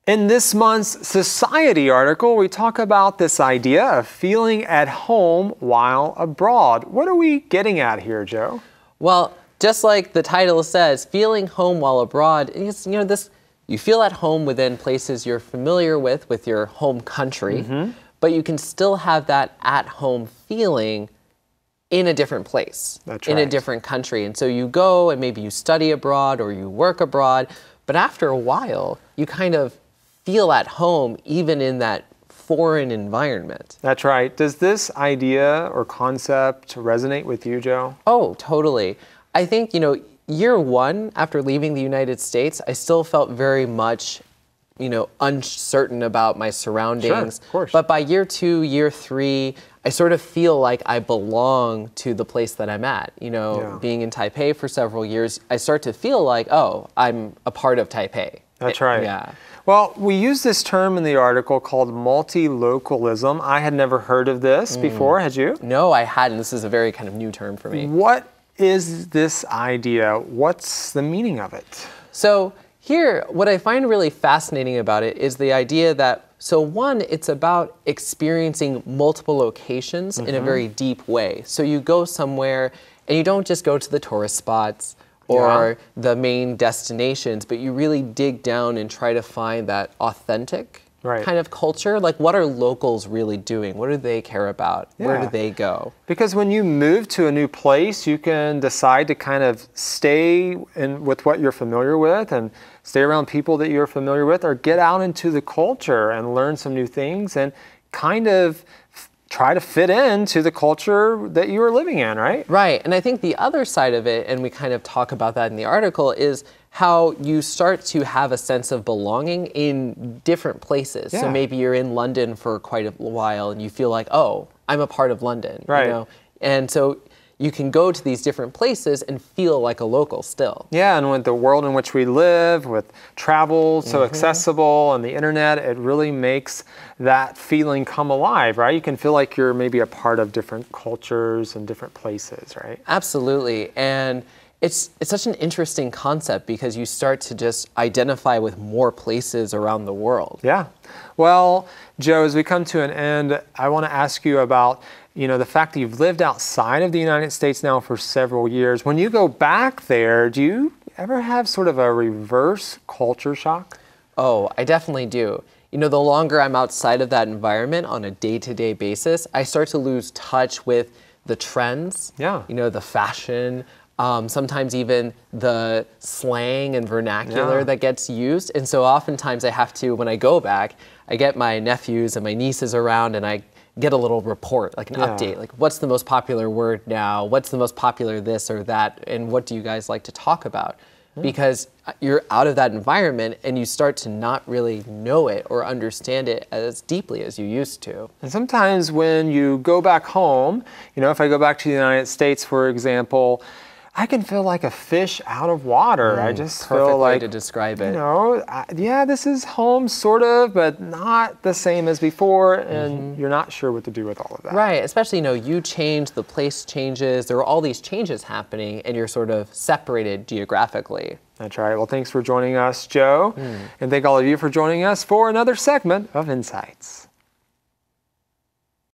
In this month's Society article, we talk about this idea of feeling at home while abroad. What are we getting at here, Joe? Well, just like the title says, feeling home while abroad is, you feel at home within places you're familiar with your home country, but you can still have that at-home feeling in a different place, in a different country. And so you go and maybe you study abroad or you work abroad, but after a while, you kind of feel at home even in that foreign environment. That's right. Does this idea or concept resonate with you, Joe? Oh, totally. I think, year one, after leaving the United States, I still felt very much, uncertain about my surroundings. Sure, of course. But by year two, year three, I sort of feel like I belong to the place that I'm at. Being in Taipei for several years, I start to feel like, oh, I'm a part of Taipei. That's right. Yeah. Well, we use this term in the article called multilocalism. I had never heard of this before. Had you? No, I hadn't. This is a very kind of new term for me. What is this idea? What's the meaning of it? So here, what I find really fascinating about it is the idea that, so one, it's about experiencing multiple locations in a very deep way. So you go somewhere and you don't just go to the tourist spots or the main destinations, but you really dig down and try to find that authentic kind of culture. Like, what are locals really doing? What do they care about? Where do they go? Because when you move to a new place, you can decide to kind of stay with what you're familiar with and stay around people that you're familiar with, or get out into the culture and learn some new things and kind of try to fit into the culture that you are living in, right? Right. And I think the other side of it, and we kind of talk about that in the article, is how you start to have a sense of belonging in different places. So maybe you're in London for quite a while and you feel like, oh, I'm a part of London. Right. And so you can go to these different places and feel like a local still. Yeah, and with the world in which we live, with travel so accessible and the internet, it really makes that feeling come alive, right? You can feel like you're maybe a part of different cultures and different places, right? Absolutely. And it's such an interesting concept because you start to just identify with more places around the world. Yeah. Well, Joe, as we come to an end, I want to ask you about the fact that you've lived outside of the United States now for several years. When you go back there, do you ever have sort of a reverse culture shock? Oh, I definitely do. The longer I'm outside of that environment on a day-to-day basis, I start to lose touch with the trends, the fashion, sometimes even the slang and vernacular that gets used. And so oftentimes I have to, when I go back, I get my nephews and my nieces around and I get a little report, like an update, like what's the most popular word now, what's the most popular this or that, and what do you guys like to talk about? Because you're out of that environment and you start to not really know it or understand it as deeply as you used to. And sometimes when you go back home, if I go back to the United States, for example, I can feel like a fish out of water. I just feel like, way to describe it. This is home sort of, but not the same as before, and you're not sure what to do with all of that. Right, especially, you change, the place changes, there are all these changes happening, and you're sort of separated geographically. That's right. Well, thanks for joining us, Joe, and thank all of you for joining us for another segment of Insights.